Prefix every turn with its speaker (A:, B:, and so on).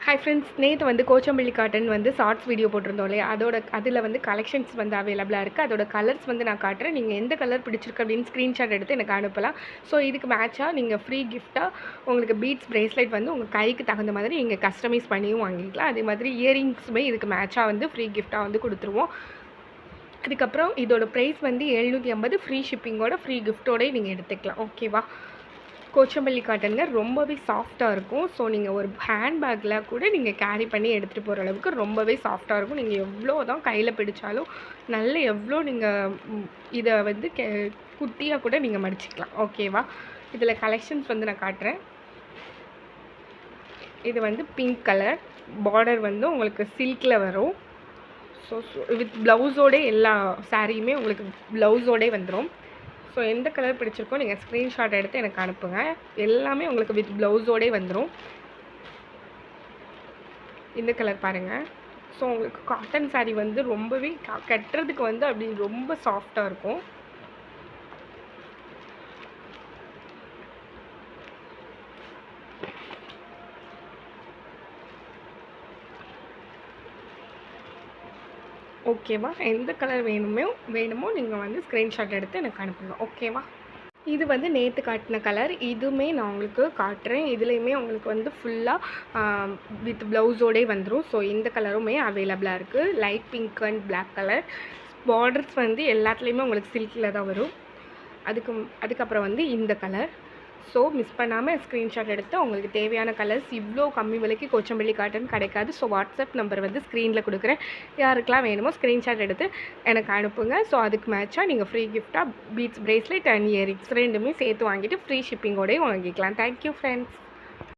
A: Hi friends, நேற்று வந்து Kochampalli cotton வந்து ஷார்ட்ஸ் வீடியோ போட்டிருந்தோம் இல்லையா, அதில் வந்து கலெக்ஷன்ஸ் வந்து அவைலபிளாக இருக்குது. அதோட கலர்ஸ் வந்து நான் காட்டுறேன். நீங்கள் எந்த கலர் பிடிச்சிருக்கு அப்படின்னு ஸ்க்ரீன்ஷாட் எடுத்து எனக்கு அனுப்பலாம். ஸோ இதுக்கு மேட்சாக நீங்கள் ஃப்ரீ கிஃப்ட்டாக உங்களுக்கு பீட்ஸ் ப்ரேஸ்லெட் வந்து உங்கள் கைக்கு தகுந்த மாதிரி நீங்கள் கஸ்டமைஸ் பண்ணியும் வாங்கிக்கலாம். அதே மாதிரி இயரிங்ஸுமே இதுக்கு மேட்சாக வந்து ஃப்ரீ கிஃப்ட்டாக வந்து கொடுத்துருவோம். அதுக்கப்புறம் இதோட ப்ரைஸ் வந்து 750, ஃப்ரீ ஷிப்பிங்கோட ஃப்ரீ கிஃப்ட்டோடய நீங்கள் எடுத்துக்கலாம். ஓகேவா? கோச்சம்பள்ளி காட்டனுங்க, ரொம்பவே சாஃப்டாக இருக்கும். ஸோ நீங்கள் ஒரு ஹேண்ட்பேக்கில் கூட நீங்கள் கேரி பண்ணி எடுத்துகிட்டு போகிற அளவுக்கு ரொம்பவே சாஃப்டாக இருக்கும். நீங்கள் எவ்வளோ தான் கையில் பிடிச்சாலும் எவ்வளோ நீங்கள் இதை வந்து குட்டியாக கூட நீங்கள் மடிச்சிக்கலாம். ஓகேவா? இதில் கலெக்ஷன்ஸ் வந்து நான் காட்டுறேன். இது வந்து பிங்க் கலர் பார்டர் வந்து உங்களுக்கு சில்கில் வரும். ஸோ வித் ப்ளவுஸோடே எல்லா சாரியுமே உங்களுக்கு ப்ளவுஸோடே வந்துடும். ஸோ எந்த கலர் பிடிச்சிருக்கோ நீங்கள் ஸ்க்ரீன்ஷாட் எடுத்து எனக்கு அனுப்புங்க. எல்லாமே உங்களுக்கு வித் ப்ளவுஸோடே வந்துடும். இந்த கலர் பாருங்கள். ஸோ உங்களுக்கு காட்டன் சாரீ வந்து ரொம்பவே கட்டுறதுக்கு வந்து அப்படி ரொம்ப சாஃப்டாக இருக்கும். ஓகேவா? எந்த கலர் வேணுமோ நீங்கள் வந்து ஸ்க்ரீன்ஷாட் எடுத்து எனக்கு அனுப்புங்க. ஓகேவா? இது வந்து நேற்று காட்டின கலர். இதுவுமே நான் உங்களுக்கு காட்டுறேன். இதுலேயுமே உங்களுக்கு வந்து ஃபுல்லாக வித் ப்ளவுஸோடே வந்துடும். ஸோ இந்த கலருமே அவைலபிளாக இருக்குது. Light pink and black colour. Borders வந்து எல்லாத்துலேயுமே உங்களுக்கு சில்கில் தான் வரும். அதுக்கப்புறம் வந்து இந்த கலர். ஸோ மிஸ் பண்ணாமல் ஸ்க்ரீன்ஷாட் எடுத்து உங்களுக்கு தேவையான கலர்ஸ் இவ்வளோ கம்மி விலைக்கு கோச்சம்பள்ளி காட்டன் கிடைக்காது. ஸோ வாட்ஸ்அப் நம்பர் வந்து ஸ்க்ரீனில் கொடுக்குறேன். யாருக்கெல்லாம் வேணுமோ ஸ்க்ரீன்ஷாட் எடுத்து எனக்கு அனுப்புங்க. ஸோ அதுக்கு மேட்சாக நீங்கள் ஃப்ரீ கிஃப்ட்டாக பீட்ஸ் ப்ரேஸ்லெட் அண்ட் இயரிங்ஸ் ரெண்டுமே சேர்த்து வாங்கிட்டு ஃப்ரீ ஷிப்பிங்கோடய வாங்கிக்கலாம். Thank you friends.